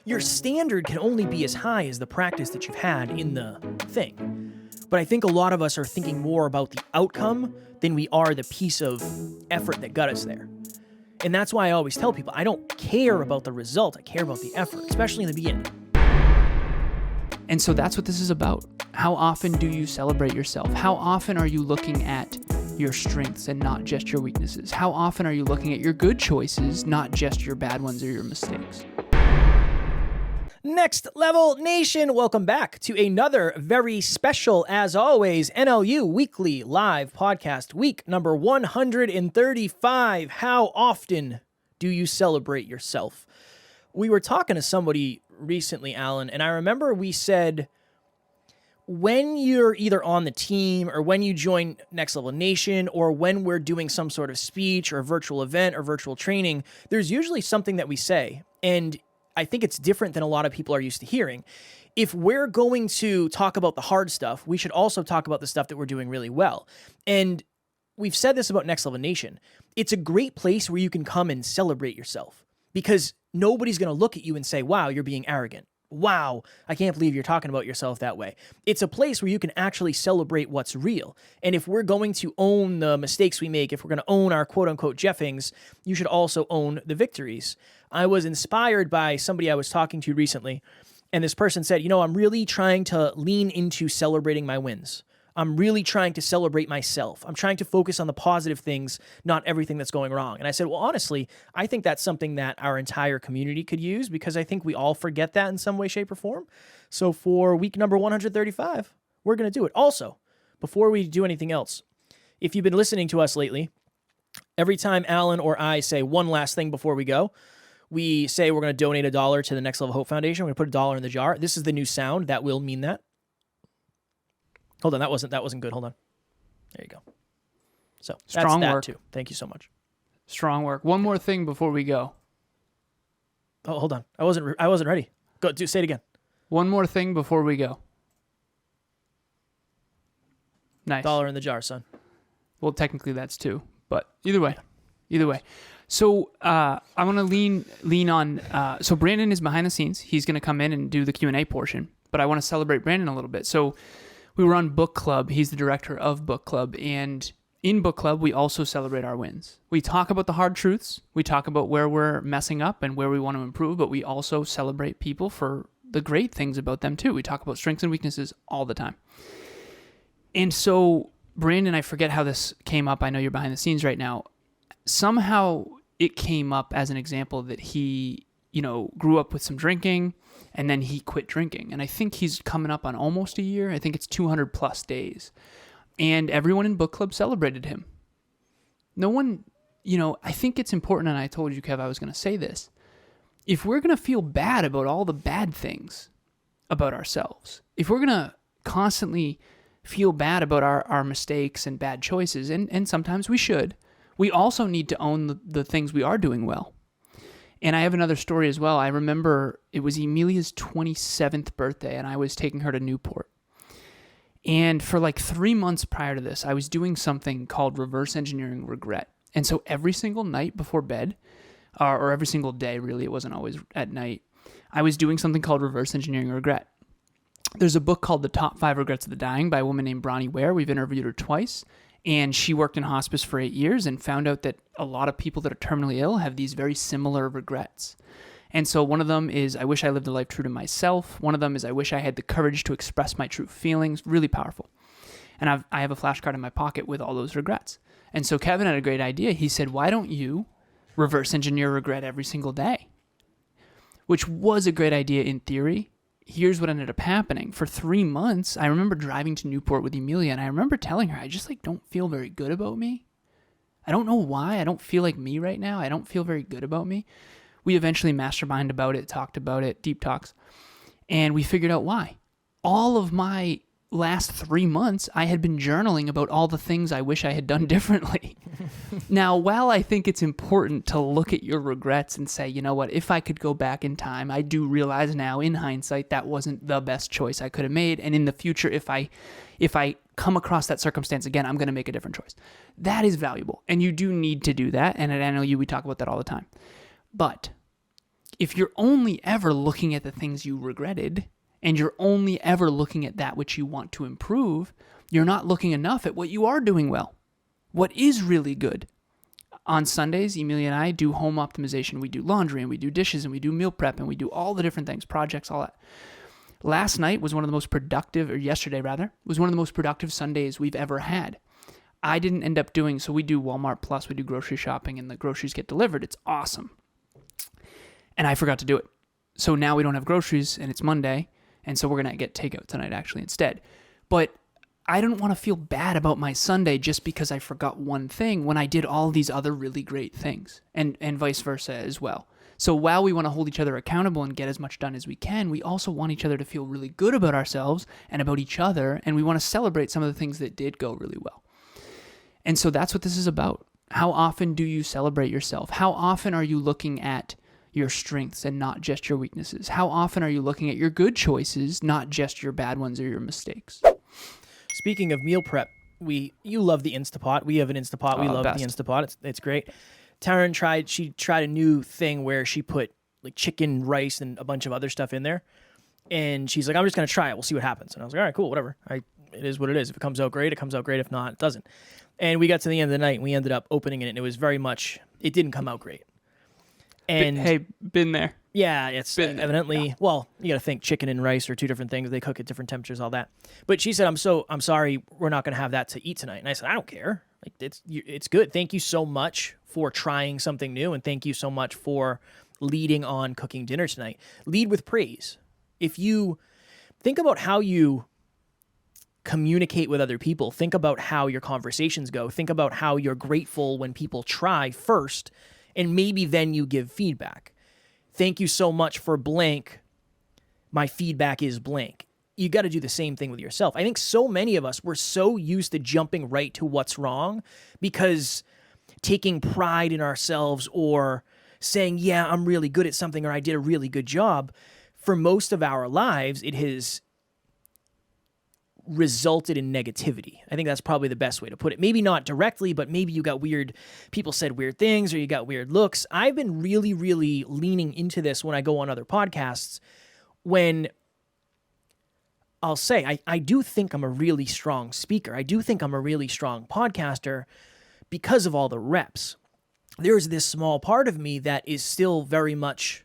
your standard can only be as high as the practice that you've had in the thing. But I think a lot of us are thinking more about the outcome than we are the piece of effort that got us there. And that's why I always tell people, I don't care about the result, I care about the effort, especially in the beginning. And so that's what this is about. How often do you celebrate yourself? How often are you looking at your strengths and not just your weaknesses? How often are you looking at your good choices, not just your bad ones or your mistakes? Next Level Nation, welcome back to another very special, as always, NLU Weekly Live Podcast, week number 135. How often do you celebrate yourself? We were talking to somebody recently, Alan, and I remember we said, when you're either on the team or when you join Next Level Nation or when we're doing some sort of speech or virtual event or virtual training, there's usually something that we say, and I think it's different than a lot of people are used to hearing. If we're going to talk about the hard stuff, we should also talk about the stuff that we're doing really well. And we've said this about Next Level Nation. It's a great place where you can come and celebrate yourself because nobody's going to look at you and say, wow, you're being arrogant. Wow, I can't believe you're talking about yourself that way. It's a place where you can actually celebrate what's real. And if we're going to own the mistakes we make, if we're going to own our quote-unquote Jeffings, you should also own the victories. I was inspired by somebody I was talking to recently, and this person said, I'm really trying to lean into celebrating my wins. I'm really trying to celebrate myself. I'm trying to focus on the positive things, not everything that's going wrong. And I said, well, honestly, I think that's something that our entire community could use because I think we all forget that in some way, shape, or form. So for week number 135, we're going to do it. Also, before we do anything else, if you've been listening to us lately, every time Alan or I say one last thing before we go, we say we're going to donate $1 to the Next Level Hope Foundation. We're going to put $1 in the jar. This is the new sound that will mean that. Hold on, that wasn't good. Hold on. There you go. So Strong that's that work. too. Thank you so much. Strong work. One more thing before we go. Oh, hold on. I wasn't ready. Go. Say it again. One more thing before we go. Nice. $1 in the jar, son. Well, technically that's 2, but either way. So I want to lean on. So Brandon is behind the scenes. He's going to come in and do the Q&A portion, but I want to celebrate Brandon a little bit. So we were on book club. He's the director of book club, and in book club we also celebrate our wins. We talk about the hard truths. We talk about where we're messing up and where we want to improve, but we also celebrate people for the great things about them too. We talk about strengths and weaknesses all the time. And so Brandon, I forget how this came up. I know you're behind the scenes right now. Somehow it came up as an example that he, grew up with some drinking and then he quit drinking. And I think he's coming up on almost a year. I think it's 200 plus days. And everyone in book club celebrated him. No one, I think it's important, and I told you, Kev, I was going to say this. If we're going to feel bad about all the bad things about ourselves, if we're going to constantly feel bad about our mistakes and bad choices, and sometimes we should, we also need to own the things we are doing well. And I have another story as well. I remember it was Emilia's 27th birthday, and I was taking her to Newport. And for like 3 months prior to this, I was doing something called reverse engineering regret. And so every single night before bed, or every single day, really, it wasn't always at night, I was doing something called reverse engineering regret. There's a book called The Top 5 Regrets of the Dying by a woman named Bronnie Ware. We've interviewed her twice. And she worked in hospice for 8 years and found out that a lot of people that are terminally ill have these very similar regrets. And so one of them is, I wish I lived a life true to myself. One of them is, I wish I had the courage to express my true feelings. Really powerful. And I have a flashcard in my pocket with all those regrets. And so Kevin had a great idea. He said, why don't you reverse engineer regret every single day? Which was a great idea in theory. Here's what ended up happening. For 3 months, I remember driving to Newport with Emilia, and I remember telling her, I just don't feel very good about me. I don't know why. I don't feel like me right now. I don't feel very good about me. We eventually masterminded about it, talked about it, deep talks, and we figured out why. All of my last 3 months, I had been journaling about all the things I wish I had done differently. Now, while I think it's important to look at your regrets and say, you know what, if I could go back in time, I do realize now in hindsight that wasn't the best choice I could have made. And in the future, if I come across that circumstance again, I'm going to make a different choice. That is valuable. And you do need to do that. And at NLU, we talk about that all the time. But if you're only ever looking at the things you regretted and you're only ever looking at that which you want to improve, you're not looking enough at what you are doing well, what is really good. On Sundays, Emilia and I do home optimization. We do laundry and we do dishes and we do meal prep and we do all the different things, projects, all that. Last night was one of the most productive, or yesterday rather, was one of the most productive Sundays we've ever had. I didn't end up doing, so we do Walmart Plus, we do grocery shopping and the groceries get delivered. It's awesome. And I forgot to do it. So now we don't have groceries and it's Monday. And so we're going to get takeout tonight actually instead. But I don't want to feel bad about my Sunday just because I forgot one thing when I did all these other really great things, and vice versa as well. So while we want to hold each other accountable and get as much done as we can, we also want each other to feel really good about ourselves and about each other, and we want to celebrate some of the things that did go really well. And so that's what this is about. How often do you celebrate yourself? How often are you looking at your strengths and not just your weaknesses? How often are you looking at your good choices, not just your bad ones or your mistakes? Speaking of meal prep, you love the Instapot. We have an Instapot. We love best. the Instapot. It's great. Taryn tried a new thing where she put like chicken, rice, and a bunch of other stuff in there. And she's like, I'm just going to try it. We'll see what happens. And I was like, all right, cool, whatever. It is what it is. If it comes out great, it comes out great. If not, it doesn't. And we got to the end of the night and we ended up opening it, and it was very much, it didn't come out great. And hey, been there. yeah, it's evidently, well, you got to think chicken and rice are two different things. They cook at different temperatures, all that. But she said, I'm sorry, we're not going to have that to eat tonight. And I said, I don't care. Like it's good. Thank you so much for trying something new. And thank you so much for leading on cooking dinner tonight. Lead with praise. If you think about how you communicate with other people, think about how your conversations go, think about how you're grateful when people try first, and maybe then you give feedback. Thank you so much for blank. My feedback is blank. You got to do the same thing with yourself. I think so many of us, we're so used to jumping right to what's wrong because taking pride in ourselves or saying, yeah, I'm really good at something or I did a really good job, for most of our lives, it has resulted in negativity. I think that's probably the best way to put it. Maybe not directly, but maybe you got people said weird things or you got weird looks. I've been really, really leaning into this when I go on other podcasts, when I'll say, I do think I'm a really strong speaker. I do think I'm a really strong podcaster because of all the reps. There's this small part of me that is still very much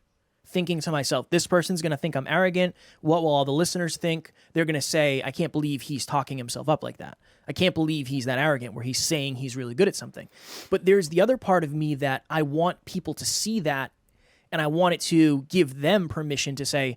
thinking to myself, this person's going to think I'm arrogant. What will all the listeners think? They're going to say, I can't believe he's talking himself up like that. I can't believe he's that arrogant where he's saying he's really good at something. But there's the other part of me that I want people to see that, and I want it to give them permission to say,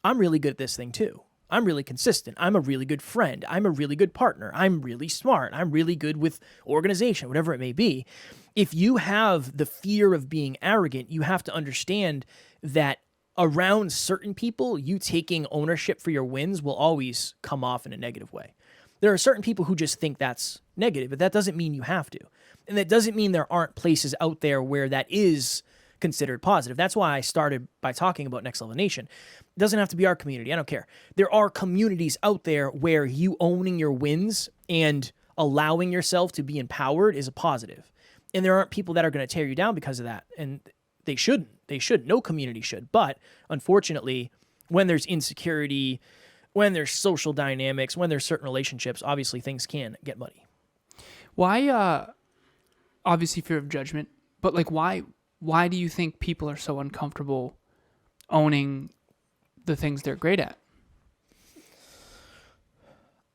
I'm really good at this thing too. I'm really consistent. I'm a really good friend. I'm a really good partner. I'm really smart. I'm really good with organization, whatever it may be. If you have the fear of being arrogant, you have to understand that around certain people, you taking ownership for your wins will always come off in a negative way. There are certain people who just think that's negative, but that doesn't mean you have to. And that doesn't mean there aren't places out there where that is considered positive. That's why I started by talking about Next Level Nation. It doesn't have to be our community. I don't care. There are communities out there where you owning your wins and allowing yourself to be empowered is a positive. And there aren't people that are going to tear you down because of that. And they shouldn't. They should. No community should. But unfortunately, when there's insecurity, when there's social dynamics, when there's certain relationships, obviously things can get muddy. Why, obviously fear of judgment, but like why do you think people are so uncomfortable owning the things they're great at?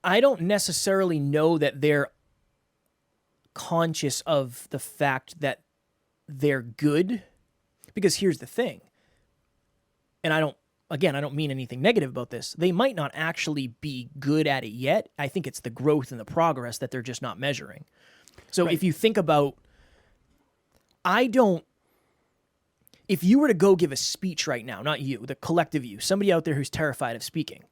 I don't necessarily know that they're conscious of the fact that they're good, because here's the thing, and I don't mean anything negative about this. They might not actually be good at it yet. I think it's the growth and the progress that they're just not measuring. So If you think about, if you were to go give a speech right now, not you, the collective you, somebody out there who's terrified of speaking,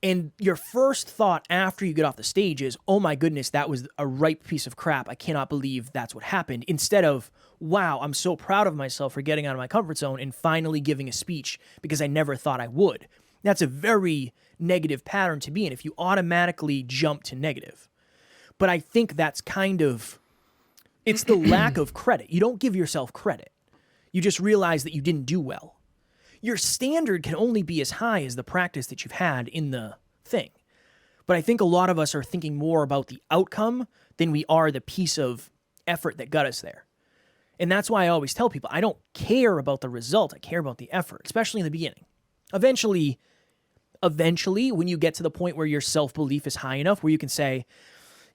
and your first thought after you get off the stage is, oh my goodness, that was a ripe piece of crap. I cannot believe that's what happened. Instead of, wow, I'm so proud of myself for getting out of my comfort zone and finally giving a speech because I never thought I would. That's a very negative pattern to be in if you automatically jump to negative. But I think that's it's the lack of credit. You don't give yourself credit. You just realize that you didn't do well. Your standard can only be as high as the practice that you've had in the thing. But I think a lot of us are thinking more about the outcome than we are the piece of effort that got us there. And that's why I always tell people, I don't care about the result. I care about the effort, especially in the beginning. Eventually, when you get to the point where your self-belief is high enough, where you can say,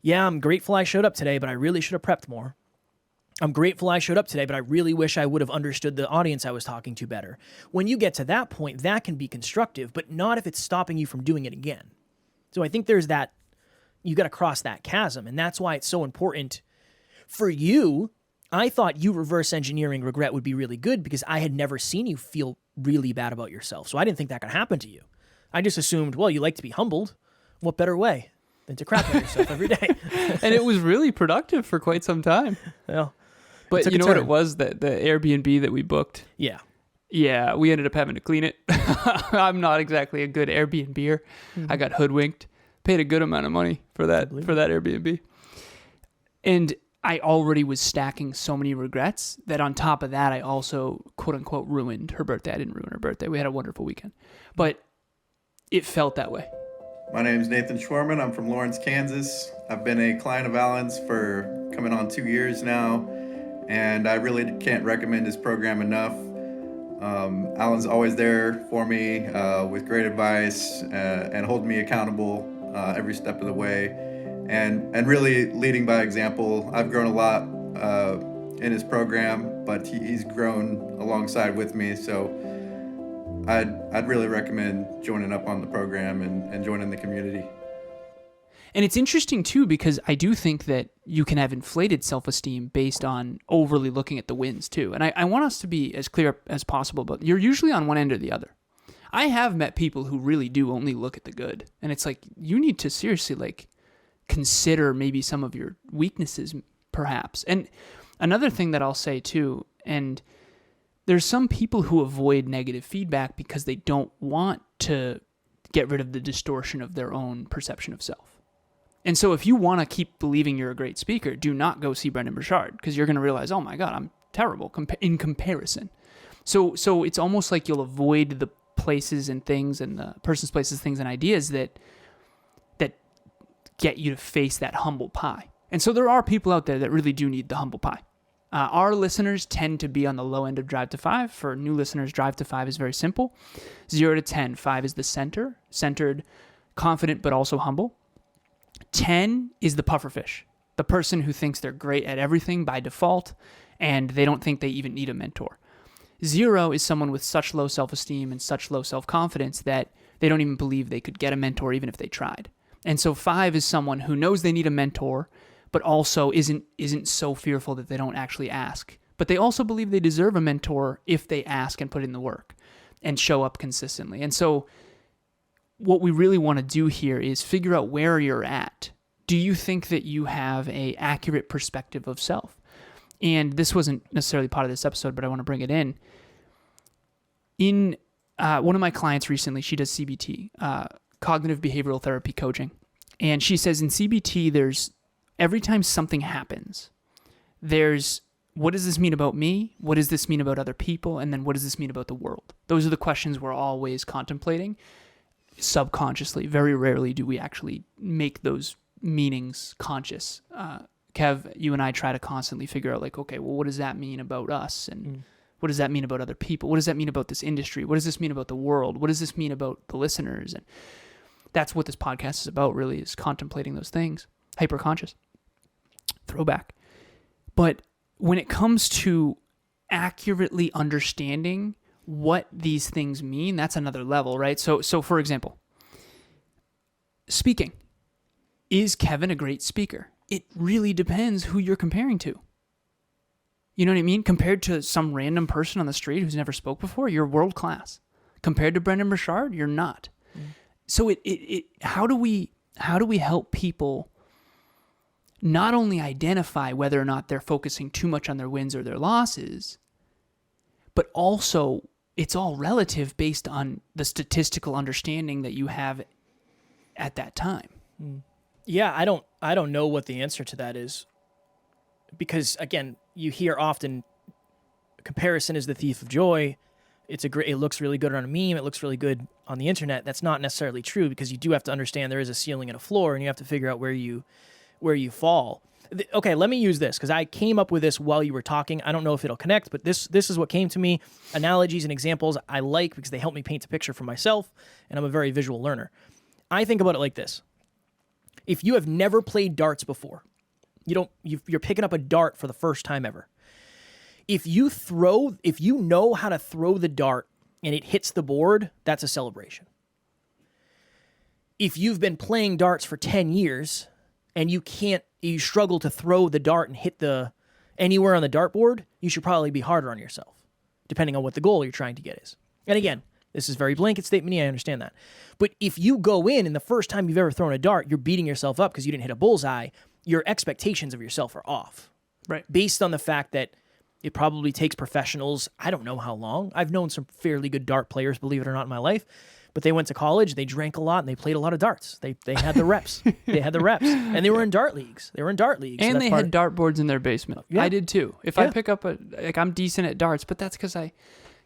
yeah, I'm grateful I showed up today, but I really should have prepped more. I'm grateful I showed up today, but I really wish I would have understood the audience I was talking to better. When you get to that point, that can be constructive, but not if it's stopping you from doing it again. So I think there's that, you got to cross that chasm, and that's why it's so important for you. I thought you reverse engineering regret would be really good because I had never seen you feel really bad about yourself. So I didn't think that could happen to you. I just assumed, well, you like to be humbled. What better way than to crap on yourself every day? And it was really productive for quite some time. Well, but you know what it was? The Airbnb that we booked? Yeah. Yeah, we ended up having to clean it. I'm not exactly a good Airbnb-er. Mm-hmm. I got hoodwinked. Paid a good amount of money for that Airbnb. And I already was stacking so many regrets that on top of that, I also, quote unquote, ruined her birthday. I didn't ruin her birthday. We had a wonderful weekend. But it felt that way. My name is Nathan Schwermann. I'm from Lawrence, Kansas. I've been a client of Alan's for coming on 2 years now, and I really can't recommend his program enough. Alan's always there for me with great advice and holding me accountable every step of the way, and really leading by example. I've grown a lot in his program, but he's grown alongside with me, so I'd really recommend joining up on the program and joining the community. And it's interesting, too, because I do think that you can have inflated self-esteem based on overly looking at the wins, too. And I want us to be as clear as possible, but you're usually on one end or the other. I have met people who really do only look at the good. And it's like, you need to seriously, consider maybe some of your weaknesses, perhaps. And another thing that I'll say, too, and there's some people who avoid negative feedback because they don't want to get rid of the distortion of their own perception of self. And so if you want to keep believing you're a great speaker, do not go see Brendan Burchard, because you're going to realize, oh my God, I'm terrible in comparison. So it's almost like you'll avoid the places and things and the person's places, things and ideas that get you to face that humble pie. And so there are people out there that really do need the humble pie. Our listeners tend to be on the low end of Drive to 5. For new listeners, Drive to 5 is very simple. 0 to 10, 5 is the centered, confident, but also humble. 10 is the pufferfish, the person who thinks they're great at everything by default, and they don't think they even need a mentor. 0 is someone with such low self-esteem and such low self-confidence that they don't even believe they could get a mentor even if they tried. And so 5 is someone who knows they need a mentor, but also isn't so fearful that they don't actually ask. But they also believe they deserve a mentor if they ask and put in the work and show up consistently. And so what we really want to do here is figure out where you're at. Do you think that you have an accurate perspective of self? And this wasn't necessarily part of this episode, but I want to bring it in. In one of my clients recently, she does CBT, cognitive behavioral therapy coaching. And she says in CBT, there's every time something happens, there's what does this mean about me? What does this mean about other people? And then what does this mean about the world? Those are the questions we're always contemplating subconsciously. Very rarely do we actually make those meanings conscious. Kev, you and I try to constantly figure out okay, well, what does that mean about us? And what does that mean about other people? What does that mean about this industry? What does this mean about the world? What does this mean about the listeners? And that's what this podcast is about, really, is contemplating those things. Hyper-conscious. Throwback. But when it comes to accurately understanding what these things mean, that's another level, right? So for example, speaking. Is Kevin a great speaker? It really depends who you're comparing to. You know what I mean? Compared to some random person on the street who's never spoke before, you're world class. Compared to Brendan Burchard, you're not. So how do we help people not only identify whether or not they're focusing too much on their wins or their losses, but also it's all relative based on the statistical understanding that you have at that time. Yeah, I don't know what the answer to that is. Because again, you hear often comparison is the thief of joy. It looks really good on a meme. It looks really good on the internet. That's not necessarily true, because you do have to understand there is a ceiling and a floor, and you have to figure out where you fall. Okay, let me use this, because I came up with this while you were talking. I don't know if it'll connect, but this is what came to me. Analogies and examples I like because they help me paint a picture for myself, and I'm a very visual learner. I think about it like this. If you have never played darts before, you're picking up a dart for the first time ever. If you know how to throw the dart and it hits the board, that's a celebration. If you've been playing darts for 10 years and you struggle to throw the dart and hit anywhere on the dartboard, you should probably be harder on yourself, depending on what the goal you're trying to get is. And again, this is very blanket statement. I understand that. But if you go in and the first time you've ever thrown a dart, you're beating yourself up because you didn't hit a bullseye, your expectations of yourself are off. Right. Based on the fact that it probably takes professionals, I don't know how long. I've known some fairly good dart players, believe it or not, in my life. But they went to college, they drank a lot, and they played a lot of darts. They had the reps. And they were in dart leagues. And so they had dartboards in their basement. Yeah. I did too. If I pick up I'm decent at darts, but that's because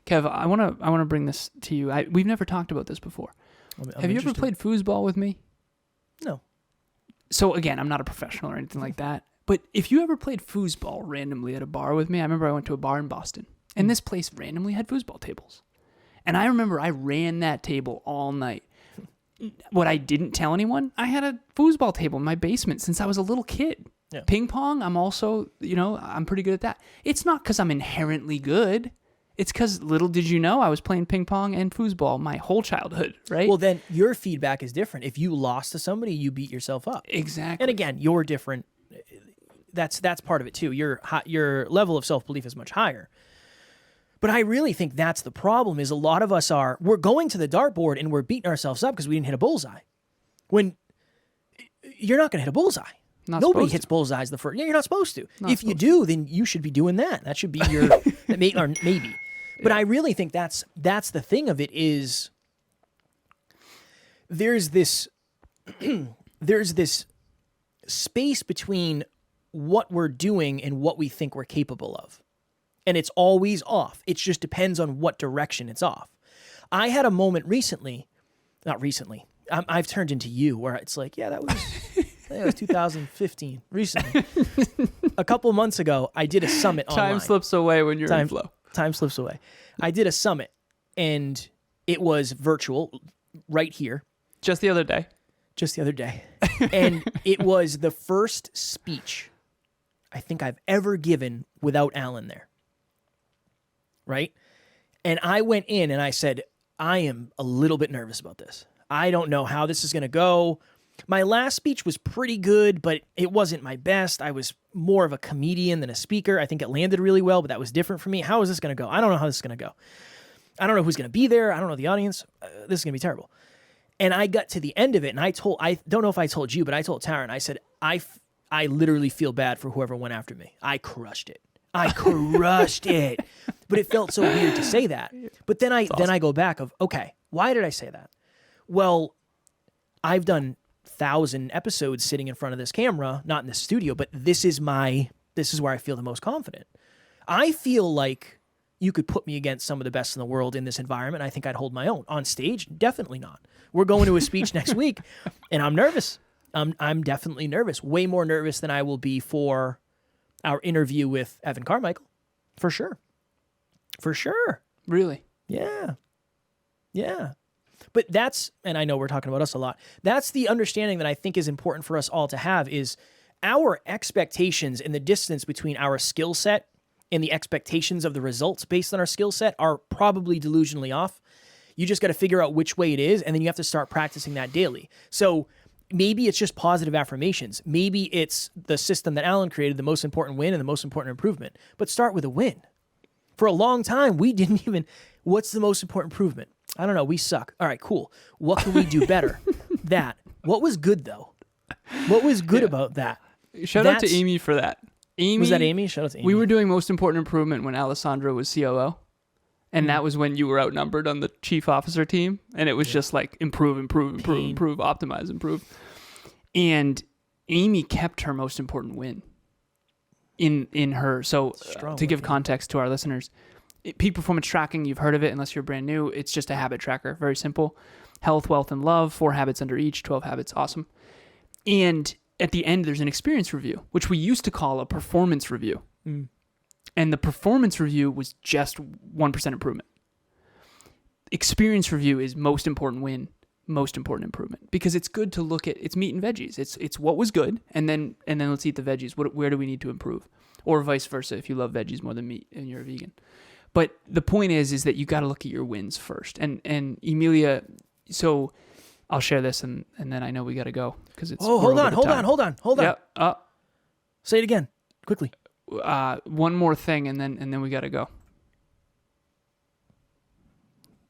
Kev, I want to bring this to you. We've never talked about this before. Have you ever played foosball with me? No. So again, I'm not a professional or anything like that. But if you ever played foosball randomly at a bar with me, I remember I went to a bar in Boston, and this place randomly had foosball tables. And I remember I ran that table all night. What I didn't tell anyone, I had a foosball table in my basement since I was a little kid. Yeah. Ping pong, I'm also, I'm pretty good at that. It's not because I'm inherently good. It's because little did you know I was playing ping pong and foosball my whole childhood, right? Well, then your feedback is different. If you lost to somebody, you beat yourself up. Exactly. And again, you're different. That's part of it too. Your level of self-belief is much higher. But I really think that's the problem, is a lot of us we're going to the dartboard and we're beating ourselves up because we didn't hit a bullseye. When you're not going to hit a bullseye. Nobody hits bullseyes the first. Yeah, you're not supposed to. If you do, then you should be doing that. That should be your or maybe. But I really think that's the thing of it is there's this space between what we're doing and what we think we're capable of. And it's always off. It just depends on what direction it's off. I had a moment not recently, I've turned into you, where it's like, yeah, that was 2015, recently. A couple months ago, I did a summit online. Time slips away when you're in flow. Time slips away. I did a summit, and it was virtual, right here. Just the other day. And it was the first speech I think I've ever given without Alan there. Right? And I went in and I said, I am a little bit nervous about this. I don't know how this is going to go. My last speech was pretty good, but it wasn't my best. I was more of a comedian than a speaker. I think it landed really well, but that was different for me. How is this going to go? I don't know how this is going to go. I don't know who's going to be there. I don't know the audience. This is going to be terrible. And I got to the end of it, and I don't know if I told you, but I told Tara, and I said, I literally feel bad for whoever went after me. I crushed it. But it felt so weird to say that. But then I go back of, okay, why did I say that? Well, I've done 1,000 episodes sitting in front of this camera, not in the studio, but this is where I feel the most confident. I feel like you could put me against some of the best in the world in this environment. I think I'd hold my own. On stage, definitely not. We're going to a speech next week, and I'm nervous. I'm definitely nervous. Way more nervous than I will be for our interview with Evan Carmichael. For sure. Really? Yeah. But and I know we're talking about us a lot, that's the understanding that I think is important for us all to have, is our expectations and the distance between our skill set and the expectations of the results based on our skill set are probably delusionally off. You just got to figure out which way it is, and then you have to start practicing that daily. So maybe it's just positive affirmations. Maybe it's the system that Alan created, the most important win and the most important improvement. But start with a win. For a long time, we didn't even, what's the most important improvement? I don't know, we suck. All right, cool. What can we do better? That. What was good, though? What was good about that? Shout out to Amy for that. Was that Amy? Shout out to Amy. We were doing most important improvement when Alessandro was COO. And that was when you were outnumbered on the chief officer team. And it was just like improve, optimize, improve. And Amy kept her most important win. in her. So Strong to give working. context to our listeners, peak performance tracking, you've heard of it unless you're brand new. It's just a habit tracker. Very simple. Health, wealth, and love, 4 habits under each, 12 habits. Awesome. And at the end, there's an experience review, which we used to call a performance review. And the performance review was just 1% improvement. Experience review is most important win, most important improvement, because it's good to look at, it's meat and veggies. It's what was good, and then let's eat the veggies. Where do we need to improve? Or vice versa, if you love veggies more than meat and you're a vegan. But the point is that you got to look at your wins first. And Emilia, so I'll share this, and then I know we got to go because it's. Oh, hold on. Yeah. Say it again, quickly. One more thing, and then we got to go.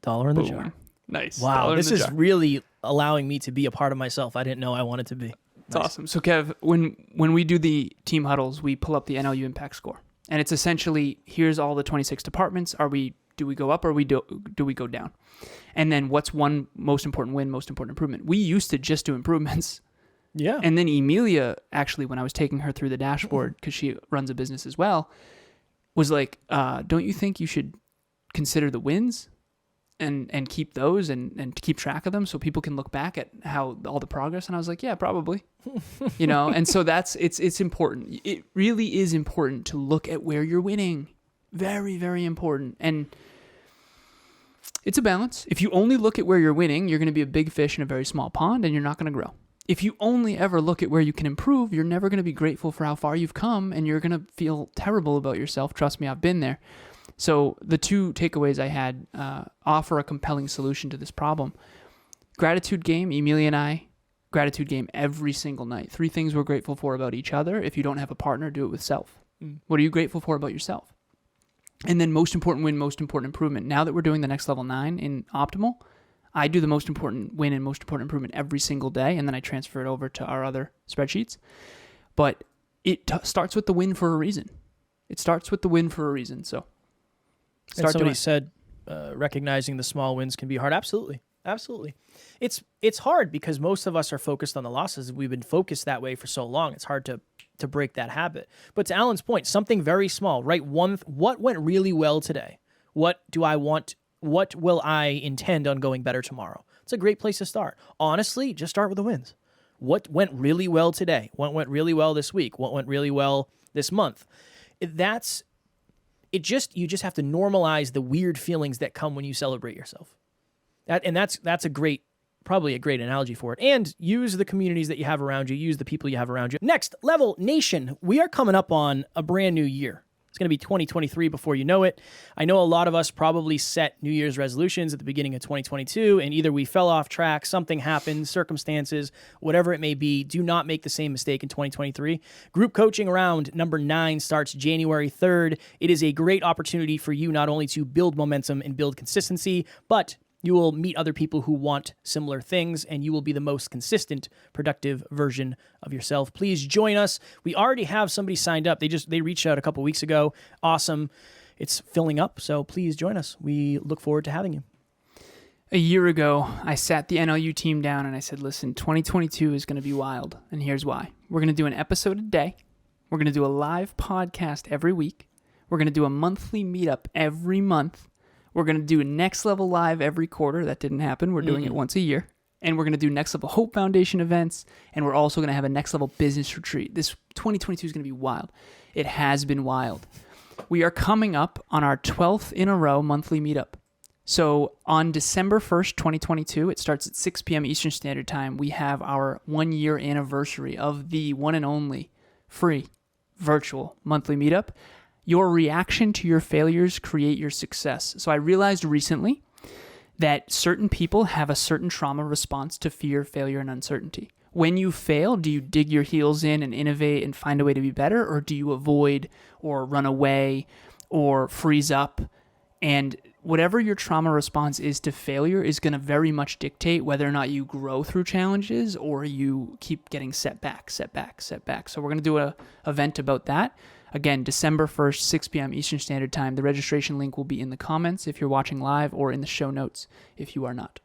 $1 in the Boom. jar. Nice. Wow, $1 this in the is jar. really allowing me to be a part of myself I didn't know I wanted to be. It's awesome. So Kev, when we do the team huddles, we pull up the NLU impact score, and it's essentially here's all the 26 departments. Do we go up or do we go down? And then what's one most important win, most important improvement? We used to just do improvements. Yeah. And then Emilia, actually, when I was taking her through the dashboard, because she runs a business as well, was like, don't you think you should consider the wins and keep those and keep track of them so people can look back at how all the progress? And I was like, yeah, probably. And so it's important. It really is important to look at where you're winning. Very, very important. And it's a balance. If you only look at where you're winning, you're going to be a big fish in a very small pond and you're not going to grow. If you only ever look at where you can improve, you're never going to be grateful for how far you've come and you're going to feel terrible about yourself. Trust me, I've been there. So the 2 takeaways I had offer a compelling solution to this problem. Gratitude game, Emilia and I, gratitude game every single night. 3 things we're grateful for about each other. If you don't have a partner, do it with self. What are you grateful for about yourself? And then most important win, most important improvement. Now that we're doing the next level 9 in optimal, I do the most important win and most important improvement every single day, and then I transfer it over to our other spreadsheets. But it starts with the win for a reason. So And somebody said recognizing the small wins can be hard. Absolutely. It's hard because most of us are focused on the losses. We've been focused that way for so long. It's hard to break that habit. But to Alan's point, something very small, right? What went really well today? What do I want? What will I intend on going better tomorrow? It's a great place to start. Honestly, just start with the wins. What went really well today? What went really well this week? What went really well this month? You just have to normalize the weird feelings that come when you celebrate yourself. That's probably a great analogy for it. And use the communities that you have around you. Use the people you have around you. Next level nation. We are coming up on a brand new year. It's going to be 2023 before you know it. I know a lot of us probably set New Year's resolutions at the beginning of 2022, and either we fell off track, something happened, circumstances, whatever it may be. Do not make the same mistake in 2023. Group coaching round number 9 starts January 3rd. It is a great opportunity for you not only to build momentum and build consistency, but you will meet other people who want similar things, and you will be the most consistent, productive version of yourself. Please join us. We already have somebody signed up. They reached out a couple weeks ago. Awesome. It's filling up, so please join us. We look forward to having you. A year ago, I sat the NLU team down and I said, listen, 2022 is going to be wild, and here's why. We're going to do an episode a day. We're going to do a live podcast every week. We're going to do a monthly meetup every month. We're going to do Next Level Live every quarter. That didn't happen. We're doing it once a year. And we're going to do Next Level Hope Foundation events. And we're also going to have a Next Level Business Retreat. This 2022 is going to be wild. It has been wild. We are coming up on our 12th in a row monthly meetup. So on December 1st, 2022, it starts at 6 p.m. Eastern Standard Time. We have our 1-year anniversary of the one and only free virtual monthly meetup. Your reaction to your failures create your success. So I realized recently that certain people have a certain trauma response to fear, failure, and uncertainty. When you fail, do you dig your heels in and innovate and find a way to be better, or do you avoid or run away or freeze up? And whatever your trauma response is to failure is going to very much dictate whether or not you grow through challenges or you keep getting setback. So we're going to do an event about that. Again, December 1st, 6 p.m. Eastern Standard Time. The registration link will be in the comments if you're watching live or in the show notes if you are not.